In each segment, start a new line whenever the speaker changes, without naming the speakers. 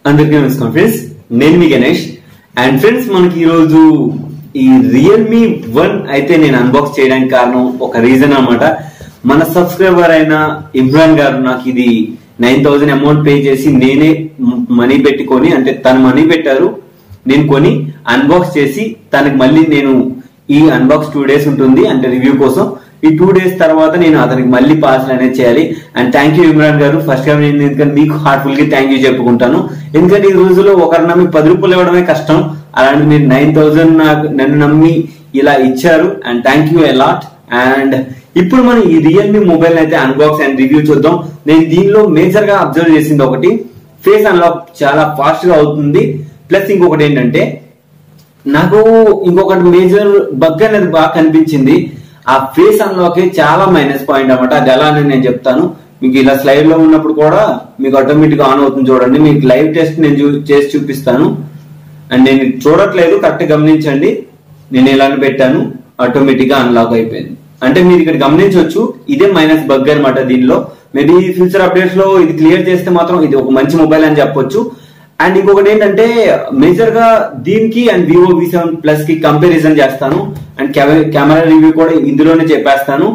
అందరికీ నమస్కారం ఫ్రెండ్స్, నేను మీ గణేష్. అండ్ ఫ్రెండ్స్, మనకి ఈరోజు ఈ రియల్మీ 1 అయితే నేను అన్బాక్స్ చేయడానికి కారణం ఒక రీజన్ అన్నమాట. మన సబ్స్క్రైబర్ అయిన ఇమ్రాన్ గారు నాకు ఇది 9,000 అమౌంట్ పే చేసి నేనే మనీ పెట్టుకొని, అంటే తను మనీ పెట్టారు, నేను కొని అన్బాక్స్ చేసి తనకి మళ్ళీ నేను ఈ అన్బాక్స్ 2 days ఉంటుంది అంటే రివ్యూ కోసం. ఈ 2 days తర్వాత నేను అతనికి మళ్ళీ పార్సల్ అనేది చేయాలి. అండ్ థ్యాంక్ యూ ఇమ్రాన్ గారు. ఫస్ట్ గా నేను ఎందుకంటే మీకు హార్ట్ఫుల్ గా థ్యాంక్ యూ చెప్పుకుంటాను. ఎందుకంటే ఈ రోజుల్లో ఒకరు నమ్మి 10 రూపాయలు ఇవ్వడమే కష్టం, అలాంటి మీరు 9,000 నన్ను నమ్మి ఇలా ఇచ్చారు. And thank you a lot. And ఇప్పుడు మనం ఈ రియల్మీ మొబైల్ అయితే అన్బాక్స్ అండ్ రివ్యూ చూద్దాం. నేను దీనిలో మేజర్ గా అబ్జర్వ్ చేసింది ఒకటి, ఫేస్ అన్లాక్ చాలా ఫాస్ట్ గా అవుతుంది. ప్లస్ ఇంకొకటి ఏంటంటే, నాకు ఇంకొకటి మేజర్ బగ్ అనేది బాగా కనిపించింది. ఆ ఫేస్ అన్లాక్ చాలా మైనస్ పాయింట్ అన్నమాట. అది ఎలా అని నేను చెప్తాను మీకు. ఇలా స్లైడ్ లో ఉన్నప్పుడు కూడా మీకు ఆటోమేటిక్ ఆన్ అవుతుంది చూడండి. మీకు లైవ్ టెస్ట్ నేను చేసి చూపిస్తాను. అండ్ నేను చూడట్లేదు, కరెక్ట్ గమనించండి. నేను ఇలా పెట్టాను, ఆటోమేటిక్ గా అన్లాక్ అయిపోయింది. అంటే మీరు ఇక్కడ గమనించవచ్చు, ఇదే మైనస్ బగ్ అనమాట. దీనిలో మేబీ ఫ్యూచర్ అప్డేట్స్ లో ఇది క్లియర్ చేస్తే మాత్రం ఇది ఒక మంచి మొబైల్ అని చెప్పొచ్చు. అండ్ ఇంకొకటి ఏంటంటే, మేజర్ గా దీనికి అండ్ వివో V7 Plus కి కంపారిజన్ చేస్తాను. అండ్ కెమెరా రివ్యూ కూడా ఇందులోనే చెప్పేస్తాను.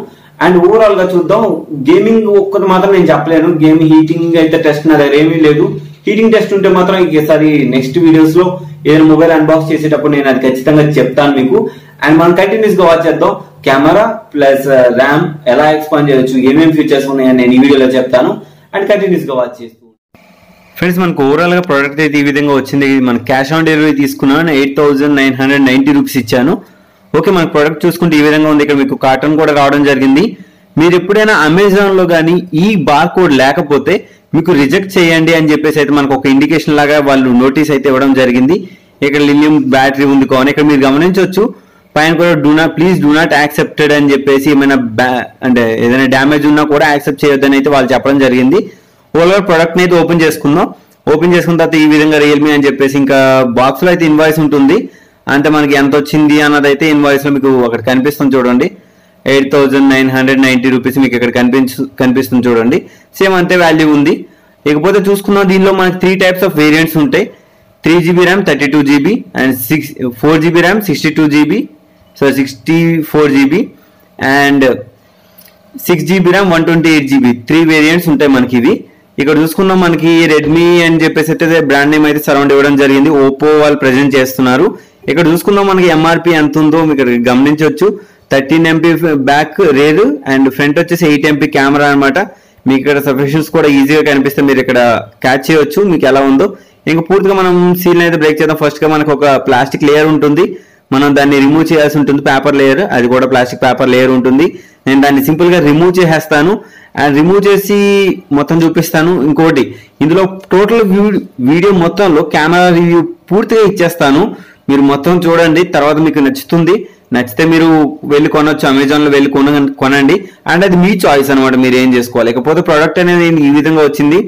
అండ్ ఓవరాల్ గా చూద్దాం. గేమింగ్ ఒక్కటి మాత్రం నేను చెప్పలేను, గేమ్ హీటింగ్ అయితే టెస్ట్ నా దగ్గర ఏమీ లేదు. హీటింగ్ టెస్ట్ ఉంటే మాత్రం ఈసారి నెక్స్ట్ వీడియోస్ లో ఏదైనా మొబైల్ అన్బాక్స్ చేసేటప్పుడు నేను అది ఖచ్చితంగా చెప్తాను మీకు. అండ్ మనం కంటిన్యూస్ గా వాచ్ చేద్దాం. కెమెరా ప్లస్ ర్యామ్ ఎలా ఎక్స్పాండ్ చేయొచ్చు, ఏమేమి ఫీచర్స్ ఉన్నాయని నేను ఈ వీడియోలో చెప్తాను. అండ్ కంటిన్యూస్ గా వాచ్ చేస్తూ ఫ్రెండ్స్, మనకు ఓవరాల్ గా ప్రోడక్ట్ అయితే ఈ విధంగా వచ్చింది. మన క్యాష్ ఆన్ డెలివరీ తీసుకున్నాను, 8,990 రూపీస్ ఇచ్చాను. ఓకే, మన ప్రోడక్ట్ చూసుకుంటే ఈ విధంగా ఉంది. ఇక్కడ మీకు కార్టన్ కూడా రావడం జరిగింది. మీరు ఎప్పుడైనా అమెజాన్ లో కానీ ఈ బార్ కోడ్ లేకపోతే మీకు రిజెక్ట్ చేయండి అని చెప్పేసి అయితే మనకు ఒక ఇండికేషన్ లాగా వాళ్ళు నోటీస్ అయితే ఇవ్వడం జరిగింది. ఇక్కడ లిథియం బ్యాటరీ ఉంది కావాలి. ఇక్కడ మీరు గమనించవచ్చు పైన కూడా ప్లీజ్ డూ నాట్ యాక్సెప్టెడ్ అని చెప్పేసి, ఏమైనా అంటే ఏదైనా డ్యామేజ్ ఉన్నా కూడా యాక్సెప్ట్ చేయొద్దని అయితే వాళ్ళు చెప్పడం జరిగింది. ఓవరాల్ ప్రొడక్ట్ అయితే ఓపెన్ చేసుకుందాం. ఓపెన్ చేసుకున్న తర్వాత ఈ విధంగా రియల్మీ అని చెప్పేసి ఇంకా బాక్స్ లో అయితే ఇన్వాయిస్ ఉంటుంది. అంటే మనకి ఎంత వచ్చింది అన్నది అయితే ఇన్వాయిస్ లో మీకు అక్కడ కనిపిస్తుంది చూడండి. 8,990 రూపీస్ మీకు ఇక్కడ కనిపిస్తుంది చూడండి. సేమ్ అంతే వాల్యూ ఉంది. ఇకపోతే చూసుకున్నాం, దీనిలో మనకి 3 types ఆఫ్ వేరియంట్స్ ఉంటాయి. 3GB RAM 32GB and 4GB RAM 62GB 64GB and 6GB RAM 128GB 3 variants ఉంటాయి మనకి ఇవి. ఇక్కడ చూసుకున్నాం, మనకి రెడ్మీ అని చెప్పేసి అయితే బ్రాండ్ నేమ్ అయితే సరౌండ్ ఇవ్వడం జరిగింది. ఓప్పో వాళ్ళు ప్రెజెంట్ చేస్తున్నారు. ఇక్కడ చూసుకుందాం, మనకి ఎంఆర్పి ఎంత ఉందో మీకు ఇక్కడ గమనించవచ్చు. 13 MP back rare and front వచ్చేసి 8 MP కెమెరా అనమాట. మీకు ఇక్కడ సఫిషియన్స్ కూడా ఈజీగా కనిపిస్తే మీరు ఇక్కడ క్యాచ్ చేయొచ్చు మీకు ఎలా ఉందో. ఇంకా పూర్తిగా మనం సీల్ అయితే బ్రేక్ చేద్దాం. ఫస్ట్ గా మనకు ఒక ప్లాస్టిక్ లేయర్ ఉంటుంది, మనం దాన్ని రిమూవ్ చేయాల్సి ఉంటుంది. పేపర్ లేయర్, అది కూడా ప్లాస్టిక్ పేపర్ లేయర్ ఉంటుంది. నేను దాన్ని సింపుల్ గా రిమూవ్ చేసేస్తాను. అండ్ రిమూవ్ చేసి మొత్తం చూపిస్తాను. ఇంకోటి, ఇందులో టోటల్ వీడియో మొత్తంలో కెమెరా రివ్యూ పూర్తిగా ఇచ్చేస్తాను. మీరు మొత్తం చూడండి, తర్వాత మీకు నచ్చితే మీరు వెళ్ళి కొనొచ్చు, అమెజాన్ లో వెళ్ళి కొనండి. అండ్ అది మీ చాయిస్ అనమాట, మీరు ఏం చేసుకోవాలి. ఇకపోతే ప్రోడక్ట్ అనేది ఈ విధంగా వచ్చింది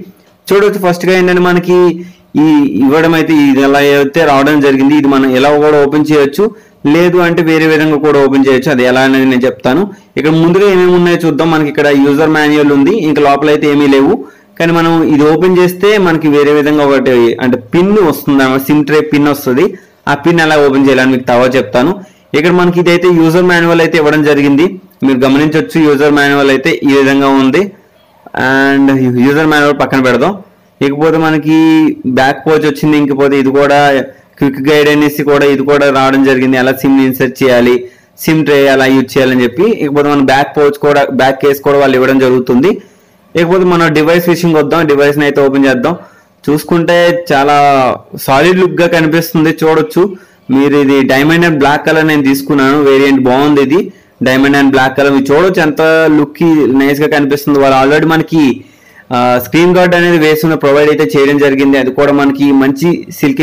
చూడవచ్చు. ఫస్ట్ గా ఏంటంటే మనకి ఈ ఇవ్వడం అయితే ఇది ఎలా అయితే రావడం జరిగింది. ఇది మనం ఎలా కూడా ఓపెన్ చేయొచ్చు, లేదు అంటే వేరే విధంగా కూడా ఓపెన్ చేయొచ్చు. అది ఎలా అనేది నేను చెప్తాను. ఇక్కడ ముందుగా ఏమేమి ఉన్నాయో చూద్దాం. మనకి ఇక్కడ యూజర్ మాన్యువల్ ఉంది, ఇంకా లోపల అయితే ఏమీ లేవు. కానీ మనం ఇది ఓపెన్ చేస్తే మనకి వేరే విధంగా ఒకటి అంటే పిన్ వస్తుంది, సిమ్ ట్రే పిన్ వస్తుంది. ఆ పిన్ ఎలా ఓపెన్ చేయాలని మీకు తర్వాత చెప్తాను. ఇక్కడ మనకి ఇదైతే యూజర్ మాన్యువల్ అయితే ఇవ్వడం జరిగింది. మీరు గమనించవచ్చు, యూజర్ మాన్యువల్ అయితే ఈ విధంగా ఉంది. అండ్ యూజర్ మాన్యువల్ పక్కన పెడదాం. ఇకపోతే మనకి బ్యాక్ పోచ్ వచ్చింది. ఇంకపోతే ఇది కూడా క్విక్ గైడ్ అనేసి కూడా ఇది కూడా రావడం జరిగింది. ఎలా సిమ్ ఇన్సర్ట్ చేయాలి, సిమ్ ట్రే ఎలా యూజ్ చేయాలని చెప్పి. ఇకపోతే మన బ్యాక్ పోచ్ కూడా, బ్యాక్ కేస్ కూడా వాళ్ళు ఇవ్వడం జరుగుతుంది. ఇకపోతే మన డివైస్ విషయంకి వద్దాం. డివైస్ ని అయితే ఓపెన్ చేద్దాం. చూసుకుంటే చాలా సాలిడ్ లుక్ గా కనిపిస్తుంది చూడొచ్చు మీరు. ఇది డైమండ్ అండ్ బ్లాక్ కలర్ నేను తీసుకున్నాను, వేరియంట్ బాగుంది. ఇది డైమండ్ అండ్ బ్లాక్ కలర్ మీరు చూడొచ్చు ఎంత లుక్ నైస్ గా కనిపిస్తుంది. వాళ్ళు ఆల్రెడీ మనకి స్క్రీన్ గార్డ్ అనేది వేసుకున్న ప్రొవైడ్ అయితే చేయడం జరిగింది. అది కూడా మనకి మంచి సిల్క్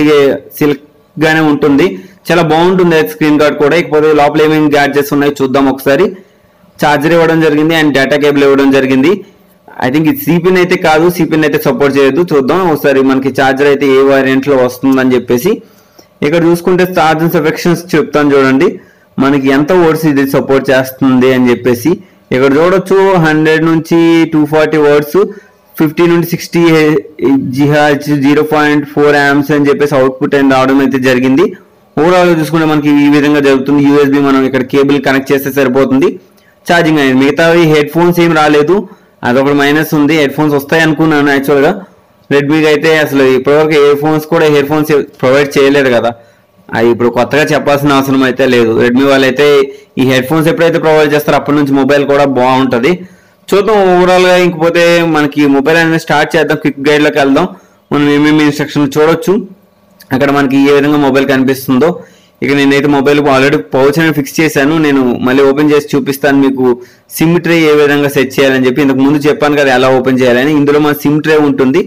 గానే ఉంటుంది, చాలా బాగుంటుంది స్క్రీన్ గార్డ్ కూడా. ఇకపోతే లోపల ఏమేమి గ్యాడ్జెట్స్ ఉన్నాయో చూద్దాం ఒకసారి. చార్జర్ ఇవ్వడం జరిగింది అండ్ డేటా కేబుల్ ఇవ్వడం జరిగింది. ఐ థింక్ ఇది సిపిన్ అయితే కాదు, సిపిన్ అయితే సపోర్ట్ చేయొద్దు. చూద్దాం ఒకసారి మనకి చార్జర్ అయితే ఏ వేరియంట్ లో వస్తుందని చెప్పేసి. ఇక్కడ చూసుకుంటే ఛార్జింగ్ సఫిషియన్స్ చెప్తాను చూడండి, మనకి ఎంత వర్డ్స్ ఇది సపోర్ట్ చేస్తుంది అని చెప్పేసి. ఇక్కడ చూడొచ్చు 100 నుంచి 240 వర్డ్స్ 50 నుండి 60 GHz 0.4 amps అని చెప్పేసి అవుట్పుట్ అని రావడం అయితే జరిగింది. ఓవరాల్గా చూసుకుంటే మనకి ఈ విధంగా జరుగుతుంది. USB మనం ఇక్కడ కేబుల్ కనెక్ట్ చేస్తే సరిపోతుంది. ఛార్జింగ్ అనేది మిగతావి హెడ్ ఫోన్స్ ఏం రాలేదు, అదొకటి మైనస్ ఉంది. హెడ్ ఫోన్స్ వస్తాయి అనుకున్నాను యాక్చువల్గా. రెడ్మీకి అయితే అసలు ఇప్పటివరకు ఇయర్ ఫోన్స్ కూడా ఇయర్ ఫోన్స్ ప్రొవైడ్ చేయలేదు కదా, అవి ఇప్పుడు కొత్తగా చెప్పాల్సిన అవసరం అయితే లేదు. రెడ్మీ వాళ్ళు అయితే ఈ హెడ్ ఫోన్స్ ఎప్పుడైతే ప్రొవైడ్ చేస్తారో అప్పటి నుంచి మొబైల్ కూడా బాగుంటుంది. చూద్దాం ఓవరాల్గా. ఇంకపోతే మనకి మొబైల్ అనేది స్టార్ట్ చేద్దాం, క్విక్ గైడ్లోకి వెళ్దాం. మనం ఏమేమి ఇన్స్ట్రక్షన్ చూడొచ్చు అక్కడ మనకి ఏ విధంగా మొబైల్ కనిపిస్తుందో. ఇక నేనైతే మొబైల్ ఆల్రెడీ పౌచ్ అనేది ఫిక్స్ చేశాను, నేను మళ్ళీ ఓపెన్ చేసి చూపిస్తాను మీకు సిమ్ ట్రే ఏ విధంగా సెట్ చేయాలని చెప్పి. ఇంతకు ముందు చెప్పాను కదా ఎలా ఓపెన్ చేయాలని. ఇందులో మన సిమ్ ట్రే ఉంటుంది.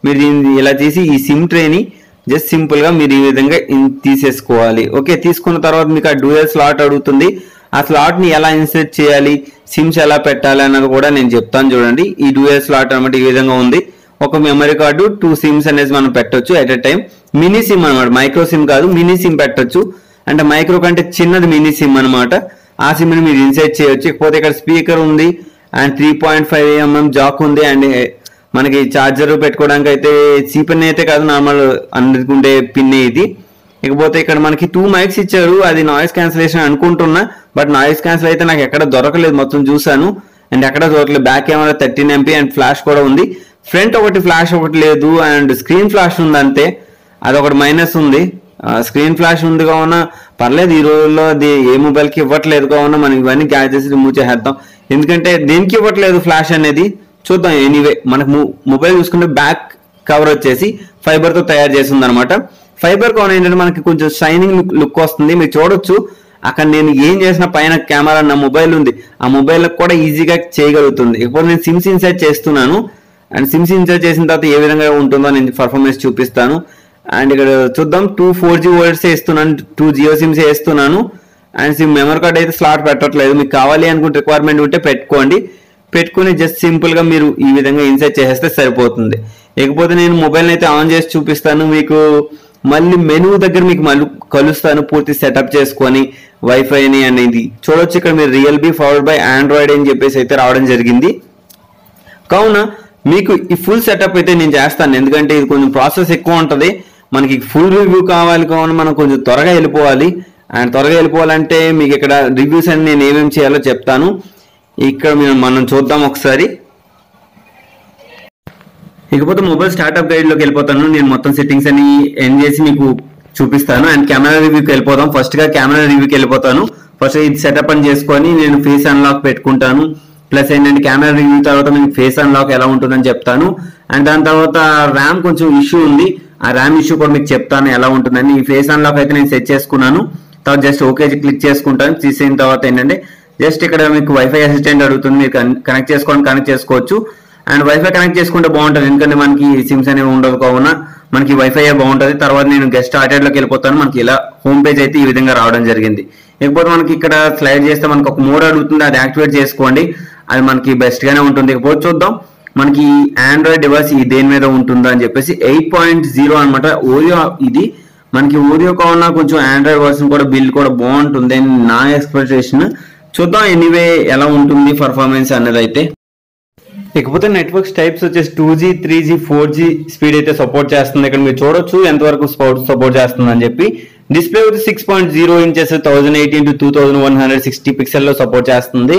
మీరు దీన్ని ఇలా తీసి ఈ సిమ్ ట్రేని జస్ట్ సింపుల్ గా మీరు ఈ విధంగా తీసేసుకోవాలి. ఓకే, తీసుకున్న తర్వాత మీకు ఆ డ్యూయల్ స్లాట్ అడుగుతుంది. ఆ స్లాట్ ని ఎలా ఇన్సర్ట్ చేయాలి, సిమ్స్ ఎలా పెట్టాలి అన్నది కూడా నేను చెప్తాను. చూడండి, ఈ డ్యూయల్ స్లాట్ అనమాట ఈ విధంగా ఉంది. ఒక మెమరీ కార్డు 2 సిమ్స్ అనేది మనం పెట్టొచ్చు at a time. Mini SIM అనమాట, మైక్రో సిమ్ కాదు, మినీ సిమ్ పెట్టొచ్చు. అంటే మైక్రో కంటే చిన్నది మినీ సిమ్ అనమాట. ఆ సిమ్ ని మీరు ఇన్సర్ట్ చేయొచ్చు. ఇకపోతే ఇక్కడ స్పీకర్ ఉంది అండ్ 3.5mm జాక్ ఉంది. అండ్ మనకి ఛార్జర్ పెట్టుకోవడానికి అయితే సి పిన్ అయితే కాదు, నార్మల్ అందుకుంటే పిన్ ఇది. ఇకపోతే ఇక్కడ మనకి 2 మైక్స్ ఇచ్చారు. అది నాయిస్ క్యాన్సిలేషన్ అనుకుంటున్నా, బట్ నాయిస్ క్యాన్సిల్ అయితే నాకు ఎక్కడ దొరకలేదు, మొత్తం చూసాను అండ్ ఎక్కడ దొరకలేదు. Back camera 13MP and flash కూడా ఉంది. ఫ్రంట్ ఒకటి ఫ్లాష్ ఒకటి లేదు అండ్ స్క్రీన్ ఫ్లాష్ ఉంది అంతే, అదొకటి మైనస్ ఉంది. స్క్రీన్ ఫ్లాష్ ఉంది కావున పర్లేదు, ఈ రోజుల్లో అది ఏ మొబైల్కి ఇవ్వట్లేదు కావున మనం ఇవన్నీ గ్యాడ్జెట్స్ రిమూవ్ చేసేద్దాం. ఎందుకంటే దేనికి ఇవ్వట్లేదు ఫ్లాష్ అనేది చూద్దాం. ఎనీవే మనకు మొబైల్ చూసుకుంటే బ్యాక్ కవర్ వచ్చేసి ఫైబర్ తో తయారు చేసి ఉంది అనమాట. ఫైబర్ కవర్ ఏంటంటే మనకి కొంచెం షైనింగ్ లుక్ వస్తుంది. మీరు చూడొచ్చు అక్కడ నేను ఏం చేసిన పైన కెమెరా నా మొబైల్ ఉంది, ఆ మొబైల్ కూడా ఈజీగా చేయగలుగుతుంది. ఇప్పుడు నేను సిమ్స్ ఇన్సర్ట్ చేస్తున్నాను అండ్ సిమ్స్ ఇన్సర్ట్ చేసిన తర్వాత ఏ విధంగా ఉంటుందో నేను పర్ఫార్మెన్స్ చూపిస్తాను. అండ్ ఇక్కడ చూద్దాం 2 4G వర్డ్స్ వేస్తున్నాను, 2 జియో సిమ్స్ వేస్తున్నాను. అండ్ సిమ్ మెమరీ కార్డ్ అయితే స్లాట్ పెట్టట్లేదు. మీకు కావాలి అనుకుంటే రిక్వైర్మెంట్ ఉంటే పెట్టుకోండి, పెట్టుకుని జస్ట్ సింపుల్ గా మీరు ఈ విధంగా ఇన్సర్ట్ చేసేస్తే సరిపోతుంది. ఇకపోతే నేను మొబైల్ అయితే ఆన్ చేసి చూపిస్తాను మీకు. మళ్ళీ మెనూ దగ్గర మీకు మళ్ళీ కలుస్తాను పూర్తి సెటప్ చేసుకొని వైఫైని అనేది చూడొచ్చు. ఇక్కడ మీరు రియల్మీ ఫార్వర్డ్ బై ఆండ్రాయిడ్ అని చెప్పేసి అయితే రావడం జరిగింది. కావున మీకు ఈ ఫుల్ సెటప్ అయితే నేను చేస్తాను, ఎందుకంటే ఇది కొంచెం ప్రాసెస్ ఎక్కువ ఉంటుంది. మనకి ఫుల్ రివ్యూ కావాలి కావున మనం కొంచెం త్వరగా వెళ్ళిపోవాలి. అండ్ త్వరగా వెళ్ళిపోవాలంటే మీకు ఇక్కడ రివ్యూస్ అని నేను ఏమేమి చేయాలో చెప్తాను. ఇక్కడ మనం చూద్దాం ఒకసారి. ఇకపోతే మొబైల్ స్టార్ట్అప్ గైడ్ లోకి వెళ్ళిపోతాను. నేను మొత్తం సెట్టింగ్స్ అని ఎండ్ చేసి మీకు చూపిస్తాను. అండ్ కెమెరా రివ్యూకి వెళ్ళిపోతాం. ఫస్ట్ గా కెమెరా రివ్యూకి వెళ్ళిపోతాను. ఫస్ట్ ఇది సెటప్ అని చేసుకొని నేను ఫేస్ అన్లాక్ పెట్టుకుంటాను. ప్లస్ ఏంటంటే కెమెరా రివ్యూ తర్వాత మీకు ఫేస్ అన్లాక్ ఎలా ఉంటుందని చెప్తాను. అండ్ దాని తర్వాత ర్యామ్ కొంచెం ఇష్యూ ఉంది, ఆ ర్యామ్ ఇష్యూ కూడా మీకు చెప్తాను ఎలా ఉంటుందని. ఈ ఫేస్ అన్లాక్ అయితే నేను సెట్ చేసుకున్నాను. తర్వాత జస్ట్ ఓకే క్లిక్ చేసుకుంటాను. చేసిన తర్వాత ఏంటంటే జస్ట్ ఇక్కడ మీకు వైఫై అసిస్టెంట్ అడుగుతుంది, మీరు కనెక్ట్ చేసుకోవచ్చు. అండ్ వైఫై కనెక్ట్ చేసుకుంటే బాగుంటుంది, ఎందుకంటే మనకి సిమ్స్ అనేవి ఉండవు కావున మనకి వైఫై బాగుంటుంది. తర్వాత నేను గెస్ట్ స్టార్టెడ్ లోకి వెళ్ళిపోతాను. మనకి ఇలా హోమ్ పేజ్ అయితే ఈ విధంగా రావడం జరిగింది. ఇకపోతే మనకి ఇక్కడ స్లైడ్ చేస్తే మనకి ఒక మోడ్ అడుగుతుంది, అది యాక్టివేట్ చేసుకోండి, అది మనకి బెస్ట్ గానే ఉంటుంది. ఇకపోతే చూద్దాం మనకి ఆండ్రాయిడ్ డివైస్ దేని మీద ఉంటుందో అని చెప్పేసి 8.0 అనమాట. ఓరియో ఇది మనకి ఓరియో కావున కొంచెం ఆండ్రాయిడ్ వర్షన్ కూడా బిల్డ్ కూడా బాగుంటుంది అని నా ఎక్స్పెక్టేషన్. చూద్దాం ఎనీవే ఎలా ఉంటుంది పర్ఫార్మెన్స్ అనేది అయితే. ఇకపోతే నెట్వర్క్స్ టైప్స్ వచ్చేసి 2G 3G 4G స్పీడ్ అయితే సపోర్ట్ చేస్తుంది. ఇక్కడ మీరు చూడొచ్చు ఎంతవరకు సపోర్ట్ చేస్తుంది అని చెప్పి. డిస్ప్లే వచ్చి 6.0 ఇంచెస్ 1080x2160 పిక్సెల్ లో సపోర్ట్ చేస్తుంది.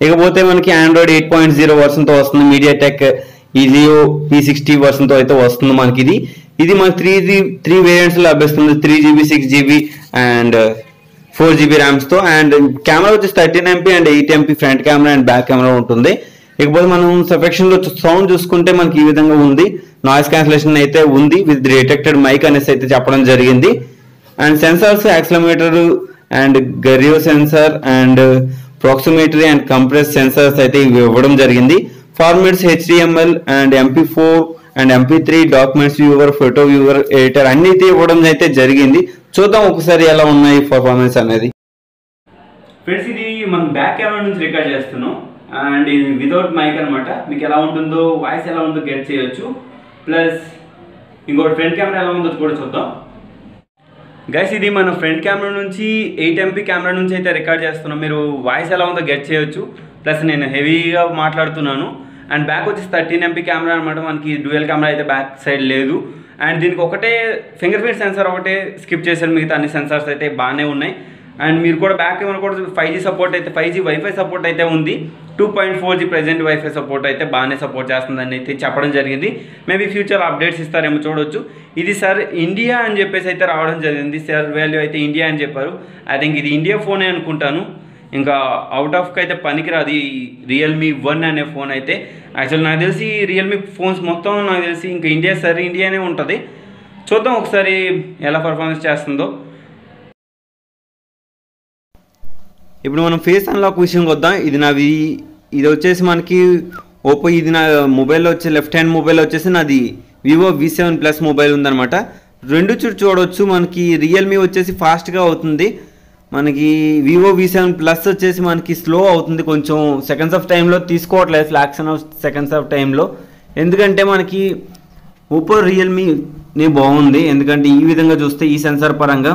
ఇకపోతే మనకి ఆండ్రాయిడ్ 8.0 వర్షన్ తో వస్తుంది. మీడియాటెక్ ఈలియో P60 వర్షన్ తో అయితే వస్తుంది మనకి. ఇది మనకి 3 వేరియంట్స్ లో లభిస్తుంది, 3GB 6GB and 4GB rams తో. అండ్ కెమెరా వచ్చేసి 13MP and 8MP front camera and back camera ఉంటుంది. ఇకపోతే మనం సెక్షన్ లో సౌండ్ చూసుకుంటే మనకి ఈ విధంగా ఉంది. నాయిస్ క్యాన్సిలేషన్ అయితే ఉంది విత్ డిటెక్టెడ్ మైక్ అనేసి అయితే చెప్పడం జరిగింది. And sensors accelerometer and gyro sensor and proximity and compass sensors అయితే ఇవ్వడం జరిగింది. Formats HTML and MP4 and MP3 documents viewer, photo viewer, editor అన్ని అయితే ఇవ్వడం అయితే జరిగింది. చూద్దాం ఒకసారి ఎలా ఉన్నాయి పర్ఫార్మెన్స్ అనేది. ఫ్రెండ్స్ ఇది మనం బ్యాక్ కెమెరా నుంచి రికార్డ్ చేస్తున్నాం అండ్ ఇది వితౌట్ మైక్ అనమాట. మీకు ఎలా ఉంటుందో వాయిస్ ఎలా ఉందో గెట్ చేయొచ్చు. ప్లస్ ఇంకోటి ఫ్రంట్ కెమెరా ఎలా ఉందో కూడా చూద్దాం. గైస్ ఇది మన ఫ్రంట్ కెమెరా నుంచి 8MP కెమెరా నుంచి అయితే రికార్డ్ చేస్తున్నాం. మీరు వాయిస్ ఎలా ఉందో గెట్ చేయొచ్చు. ప్లస్ నేను హెవీగా మాట్లాడుతున్నాను
అండ్ బ్యాక్ వచ్చేసి 13 MP కెమెరా అనమాట. మనకి డ్యూయల్ కెమెరా అయితే బ్యాక్ సైడ్ లేదు. అండ్ దీనికి ఒకటే ఫింగర్ ప్రింట్ సెన్సార్ ఒకటే స్కిప్ చేశారు, మిగతా అన్ని సెన్సార్స్ అయితే బాగానే ఉన్నాయి. అండ్ మీరు కూడా బ్యాక్ కెమెరా కూడా 5G సపోర్ట్ అయితే 5G వైఫై సపోర్ట్ అయితే ఉంది. 2.4G ప్రెజెంట్ వైఫై సపోర్ట్ అయితే బాగానే సపోర్ట్ చేస్తుందని అయితే చెప్పడం జరిగింది. మేబీ ఫ్యూచర్ అప్డేట్స్ ఇస్తారేమో చూడవచ్చు. ఇది సార్ ఇండియా అని చెప్పేసి అయితే రావడం జరిగింది. సార్ వాల్యూ అయితే ఇండియా అని చెప్పారు. ఐ థింక్ ఇది ఇండియా ఫోనే అనుకుంటాను. ఇంకా అవుట్ ఆఫ్కి అయితే పనికిరాదు ఈ రియల్మీ 1 అనే ఫోన్ అయితే. యాక్చువల్ నాకు తెలిసి రియల్మీ ఫోన్స్ మొత్తం నాకు తెలిసి ఇంకా ఇండియానే ఉంటుంది. చూద్దాం ఒకసారి ఎలా పర్ఫార్మెన్స్ చేస్తుందో.
ఇప్పుడు మనం ఫేస్ అన్లాక్ విషయంకి వద్దాం. ఇది వచ్చేసి మనకి ఓప్పో, ఇది నా మొబైల్లో వచ్చే లెఫ్ట్ హ్యాండ్ మొబైల్లో వచ్చేసి నాది వివో V7 ప్లస్ మొబైల్ ఉందన్నమాట. రెండు చూడవచ్చు. మనకి రియల్మీ వచ్చేసి ఫాస్ట్గా అవుతుంది, మనకి వివో V7 ప్లస్ వచ్చేసి మనకి స్లో అవుతుంది, కొంచెం సెకండ్స్ ఆఫ్ టైంలో తీసుకోవట్లేదు, ఫ్లాక్షన్ ఆఫ్ సెకండ్స్ ఆఫ్ టైంలో. ఎందుకంటే మనకి ఓప్పో రియల్మీ బాగుంది, ఎందుకంటే ఈ విధంగా చూస్తే ఈ సెన్సార్ పరంగా.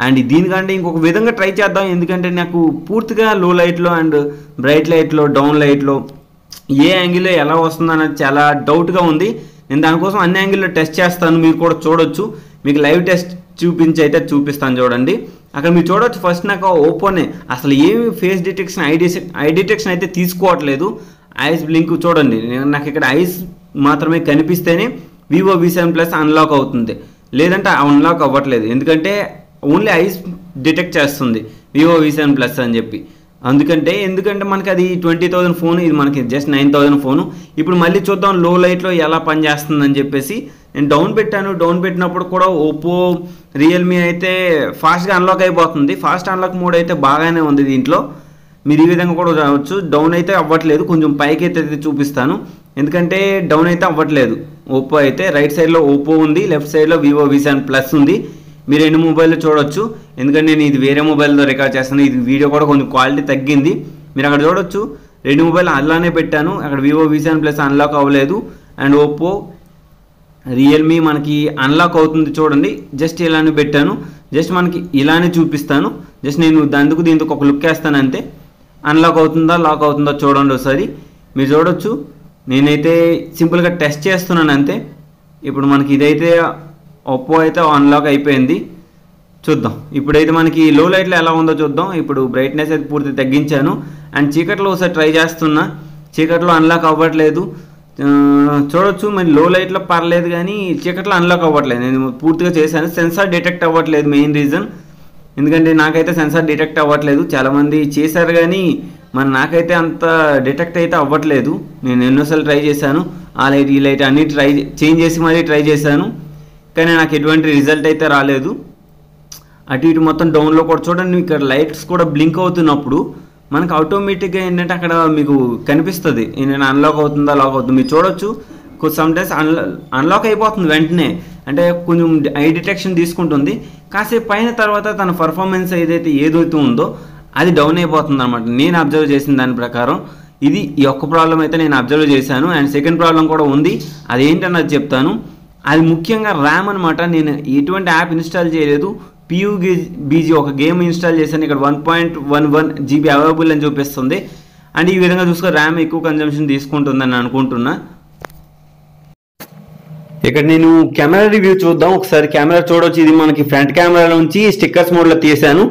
అండ్ దీనికంటే ఇంకొక విధంగా ట్రై చేద్దాం, ఎందుకంటే నాకు పూర్తిగా లో లైట్లో అండ్ బ్రైట్ లైట్లో డౌన్ లైట్లో ఏ యాంగిల్లో ఎలా వస్తుందో అనేది చాలా డౌట్గా ఉంది. నేను దానికోసం అన్ని యాంగిల్లో టెస్ట్ చేస్తాను, మీరు కూడా చూడొచ్చు. మీకు లైవ్ టెస్ట్ చూపిస్తాను చూడండి. అక్కడ మీరు చూడవచ్చు. ఫస్ట్ నాకు ఓప్పోనే అసలు ఏమి ఫేస్ డిటెక్షన్ ఐ డిటెక్షన్ అయితే తీసుకోవట్లేదు. ఐస్ బ్లింక్ చూడండి, నాకు ఇక్కడ ఐస్ మాత్రమే కనిపిస్తేనే వివో V7 ప్లస్ అన్లాక్ అవుతుంది, లేదంటే అన్లాక్ అవ్వట్లేదు. ఎందుకంటే ఓన్లీ ఐస్ డిటెక్ట్ చేస్తుంది వివో V7 ప్లస్ అని చెప్పి. ఎందుకంటే మనకి అది 20,000 ఫోన్, ఇది మనకి జస్ట్ 9,000 ఫోను. ఇప్పుడు మళ్ళీ చూద్దాం లో లైట్లో ఎలా పనిచేస్తుందని చెప్పేసి. నేను డౌన్ పెట్టినప్పుడు కూడా ఓప్పో రియల్మీ అయితే ఫాస్ట్గా అన్లాక్ అయిపోతుంది. ఫాస్ట్ అన్లాక్ మోడ్ అయితే బాగానే ఉంది దీంట్లో. మీరు ఈ విధంగా కూడా రావచ్చు. డౌన్ అయితే అవ్వట్లేదు, కొంచెం పైకి అయితే చూపిస్తాను. ఎందుకంటే డౌన్ అయితే అవ్వట్లేదు. ఓప్పో అయితే రైట్ సైడ్లో ఓప్పో ఉంది, లెఫ్ట్ సైడ్లో వివో V7 ప్లస్ ఉంది. మీరు రెండు మొబైల్లో చూడొచ్చు. ఎందుకంటే నేను ఇది వేరే మొబైల్తో రికార్డ్ చేస్తాను, ఇది వీడియో కూడా కొంచెం క్వాలిటీ తగ్గింది. మీరు అక్కడ చూడొచ్చు, రెండు మొబైల్ అలానే పెట్టాను. అక్కడ వివో V7 ప్లస్ అన్లాక్ అవ్వలేదు, అండ్ ఓప్పో రియల్మీ మనకి అన్లాక్ అవుతుంది చూడండి. జస్ట్ ఇలానే పెట్టాను, జస్ట్ మనకి ఇలానే చూపిస్తాను. జస్ట్ నేను దీంతో ఒక లుక్ వేస్తాను అంతే. అన్లాక్ అవుతుందా లాక్ అవుతుందా చూడండి ఒకసారి. మీరు చూడొచ్చు, నేనైతే సింపుల్గా టెస్ట్ చేస్తున్నాను అంతే. ఇప్పుడు మనకి ఇదైతే ఒప్పో అయితే అన్లాక్ అయిపోయింది. చూద్దాం ఇప్పుడైతే మనకి లో లైట్లో ఎలా ఉందో చూద్దాం. ఇప్పుడు బ్రైట్నెస్ అయితే పూర్తి తగ్గించాను. అండ్ చీకట్లో ఒకసారి ట్రై చేస్తున్నా, చీకట్లో అన్లాక్ అవ్వట్లేదు. చూడొచ్చు మరి లో లైట్లో పర్లేదు, కానీ చీకట్లో అన్లాక్ అవ్వట్లేదు. నేను పూర్తిగా చేశాను, సెన్సార్ డిటెక్ట్ అవ్వట్లేదు మెయిన్ రీజన్. ఎందుకంటే నాకైతే సెన్సార్ డిటెక్ట్ అవ్వట్లేదు, చాలామంది చేశారు కానీ మరి నాకైతే అంత డిటెక్ట్ అయితే అవ్వట్లేదు. నేను ఎన్నోసార్లు ట్రై చేశాను, ఆ లైట్ ఈ లైట్ అన్నీ చేంజ్ చేసి మరీ ట్రై చేశాను, కానీ నాకు ఎటువంటి రిజల్ట్ అయితే రాలేదు. అటు ఇటు మొత్తం డౌన్లో కూడా చూడండి, ఇక్కడ లైట్స్ కూడా బ్లింక్ అవుతున్నప్పుడు మనకు ఆటోమేటిక్గా ఏంటంటే అక్కడ మీకు కనిపిస్తుంది ఏంటంటే అన్లాక్ అవుతుందా లాక్ అవుతుంది. మీరు చూడొచ్చు, సమ్టైమ్స్ అన్లాక్ అయిపోతుంది వెంటనే, అంటే కొంచెం ఐ డిటెక్షన్ తీసుకుంటుంది. కాసేపు పైన తర్వాత తన పర్ఫార్మెన్స్ ఏదైతే ఉందో అది డౌన్ అయిపోతుంది అనమాట. నేను అబ్జర్వ్ చేసిన దాని ప్రకారం ఇది ఈ ఒక్క ప్రాబ్లం అయితే నేను అబ్జర్వ్ చేశాను. అండ్ సెకండ్ ప్రాబ్లం కూడా ఉంది, అదేంటన్నది చెప్తాను. అది ముఖ్యంగా ర్యామ్ అనమాట. నేను ఎటువంటి యాప్ ఇన్స్టాల్ చేయలేదు, PUBG ఒక గేమ్ ఇన్స్టాల్ చేశాను. ఇక్కడ 1.11 GB అవైలబుల్ అని చూపిస్తుంది. అండ్ ఈ విధంగా చూసుకో ర్యామ్ ఎక్కువ కన్జంప్షన్ తీసుకుంటుందని అనుకుంటున్నా. ఇక్కడ నేను కెమెరా రివ్యూ చూద్దాం ఒకసారి. కెమెరా చూడొచ్చు, ఇది మనకి ఫ్రంట్ కెమెరా నుంచి స్టిక్కర్స్ మోడ్లో తీసాను.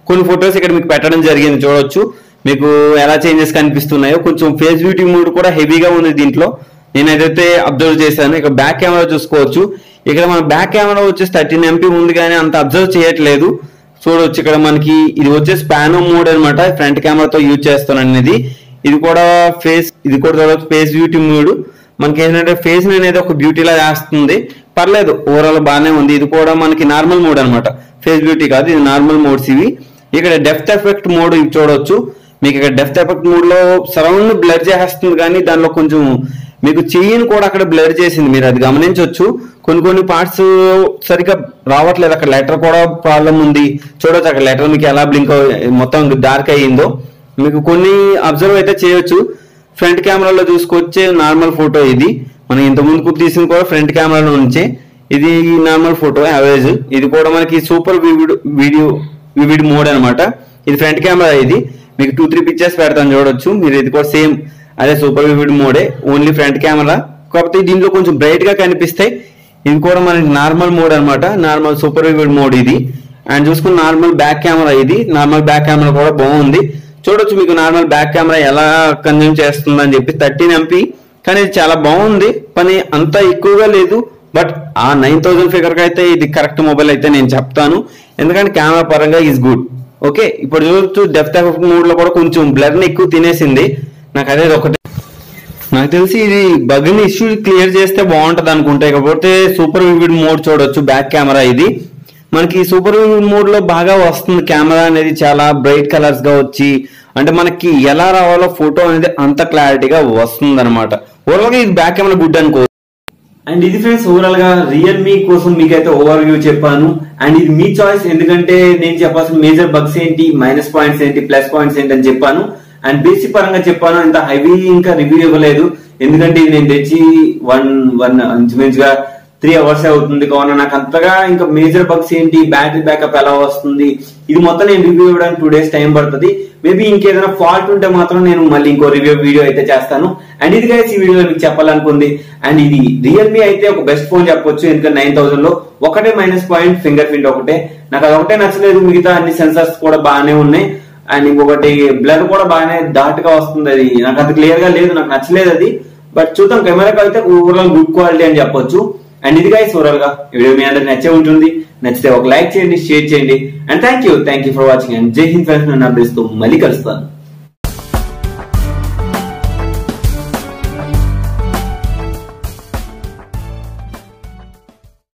కొన్ని ఫొటోస్ ఇక్కడ మీకు పెట్టడం జరిగింది, చూడొచ్చు మీకు ఎలా చేంజెస్ కనిపిస్తున్నాయో. కొంచెం ఫేస్ బ్యూటీ మోడ్ కూడా హెవీగా ఉంది దీంట్లో, నేను ఏదైతే అబ్జర్వ్ చేశాను. ఇక్కడ బ్యాక్ కెమెరా చూసుకోవచ్చు, ఇక్కడ మన బ్యాక్ కెమెరా వచ్చేసి 13 MP ఉంది, కానీ అంత అబ్జర్వ్ చేయట్లేదు. చూడవచ్చు ఇక్కడ మనకి ఇది వచ్చేసి పానో మోడ్ అనమాట, ఫ్రంట్ కెమెరాతో యూజ్ చేస్తాను అనేది. ఇది కూడా చూడవచ్చు ఫేస్ బ్యూటీ మోడ్. మనకి ఏంటంటే ఫేస్ అనేది ఒక బ్యూటీలా చేస్తుంది, పర్లేదు ఓవరాల్ బాగానే ఉంది. ఇది కూడా మనకి నార్మల్ మోడ్ అనమాట, ఫేస్ బ్యూటీ కాదు, ఇది నార్మల్ మోడ్స్ ఇవి. ఇక్కడ డెప్త్ ఎఫెక్ట్ మోడ్ ఇవి చూడవచ్చు. మీకు ఇక్కడ డెప్త్ ఎఫెక్ట్ మోడ్ లో సరౌండ్ బ్లర్ చేస్తుంది, కానీ దానిలో కొంచెం మీకు చెయ్యిని కూడా అక్కడ బ్లర్ చేసింది, మీరు అది గమనించవచ్చు. కొన్ని పార్ట్స్ సరిగ్గా రావట్లేదు, అక్కడ లెటర్ కూడా ప్రాబ్లం ఉంది. చూడవచ్చు అక్కడ లెటర్ మీకు ఎలా బ్లింక్ మొత్తం డార్క్ అయ్యిందో మీకు కొన్ని అబ్జర్వ్ అయితే చేయొచ్చు. ఫ్రంట్ కెమెరాలో చూసుకొచ్చే నార్మల్ ఫోటో ఇది, మనం ఇంత ముందుకు తీసింది కూడా ఫ్రంట్ కెమెరాలో నుంచే. ఇది నార్మల్ ఫోటో యావరేజ్. ఇది కూడా మనకి సూపర్ వివిడ్ మోడ్ అనమాట. ఇది ఫ్రంట్ కెమెరా, ఇది మీకు 2-3 పిక్చర్స్ పెడతాను చూడొచ్చు మీరు. ఇది కూడా సేమ్
అదే సూపర్ వివిడ్ మోడే, ఓన్లీ ఫ్రంట్ కెమెరా. కాకపోతే దీంట్లో కొంచెం బ్రైట్ గా కనిపిస్తాయి. ఇది కూడా మనకి నార్మల్ మోడ్ అనమాట, నార్మల్ సూపర్ వివిడ్ మోడ్ ఇది. అండ్ చూసుకున్న నార్మల్ బ్యాక్ కెమెరా ఇది, నార్మల్ బ్యాక్ కెమెరా కూడా బాగుంది. చూడొచ్చు మీకు నార్మల్ బ్యాక్ కెమెరా ఎలా కన్జ్యూమ్ చేస్తుందని చెప్పి. 13 MP, కానీ ఇది చాలా బాగుంది. పని అంత ఎక్కువగా లేదు, బట్ ఆ 9000 ఫిగర్ కి అయితే ఇది కరెక్ట్ మొబైల్ అయితే నేను చెప్తాను, ఎందుకంటే కెమెరా పరంగా ఈజ్ గుడ్. ఓకే, ఇప్పుడు చూడొచ్చు డెప్త్ ఆఫ్ మోడ్ లో కూడా కొంచెం బ్లర్ ని ఎక్కువ తినేసింది. నాకు అదే ఒకటి, నాకు తెలిసి ఇది బగ్ ని ఇష్యూ క్లియర్ చేస్తే బాగుంటది అనుకుంటా. కాకపోతే సూపర్ వివిడ్ మోడ్ చూడొచ్చు బ్యాక్ కెమెరా ఇది. మనకి సూపర్ వివిడ్ మోడ్ లో బాగా వస్తుంది కెమెరా అనేది, చాలా బ్రైట్ కలర్స్ గా వచ్చి, అంటే మనకి ఎలా రావాలో ఫోటో అనేది అంత క్లారిటీగా వస్తుంది అనమాట. ఓవరాల్ గా ఇది బ్యాక్ కెమెరా గుడ్ అనుకో. అండ్ ఇది ఫ్రెండ్స్ ఓవరాల్ గా రియల్మీ కోసం మీకైతే ఓవర్ వ్యూ చెప్పాను. అండ్ ఇది మీ చాయిస్, ఎందుకంటే నేను చెప్పాల్సిన మేజర్ బగ్స్ ఏంటి, మైనస్ పాయింట్స్ ఏంటి, ప్లస్ పాయింట్స్ ఏంటి అని చెప్పాను. అండ్ బేసిక్ పరంగా చెప్పాను, ఇంత హెవీ ఇంకా రివ్యూ ఇవ్వలేదు, ఎందుకంటే ఇది నేను తెచ్చి ఇంచుమించుగా 3 hours అవుతుంది కావున నాకు అంతగా ఇంకా మేజర్ బగ్స్ ఏంటి, బ్యాటరీ బ్యాకప్ ఎలా వస్తుంది, ఇది మొత్తం నేను రివ్యూ ఇవ్వడానికి 2 days టైం పడుతుంది. మేబీ ఇంకేదైనా ఫాల్ట్ ఉంటే మాత్రం నేను మళ్ళీ ఇంకో రివ్యూ వీడియో అయితే చేస్తాను. అండ్ ఇది గైస్ ఈ వీడియోలో మీకు చెప్పాలనుకుంది. అండ్ ఇది రియల్మీ అయితే ఒక బెస్ట్ ఫోన్ చెప్పొచ్చు, ఎందుకంటే 9000 లో ఒకటే మైనస్ పాయింట్ ఫింగర్ ప్రింట్ ఒకటే, నాకు అదొకటే నచ్చలేదు. మిగతా అన్ని సెన్సర్స్ కూడా బాగానే ఉన్నాయి. అండ్ ఇంకొకటి బ్లర్ కూడా బాగానే డార్క్ గా వస్తుంది, అది నాకు అంత క్లియర్ గా లేదు, నాకు నచ్చలేదు అది. బట్ చూద్దాం, కెమెరాకి అయితే ఓవరాల్ గుడ్ క్వాలిటీ అని చెప్పొచ్చు. అండ్ ఇది గైస్ ఓవరాల్ గా వీడియో మీ అందరికి నచ్చే ఉంటుంది. నచ్చితే ఒక లైక్ చేయండి, షేర్ చేయండి. And thank you for watching. And జై హింద్ ఫ్రెండ్స్, నన్ను అభ్యస్తూ మళ్ళీ కలుస్తాను.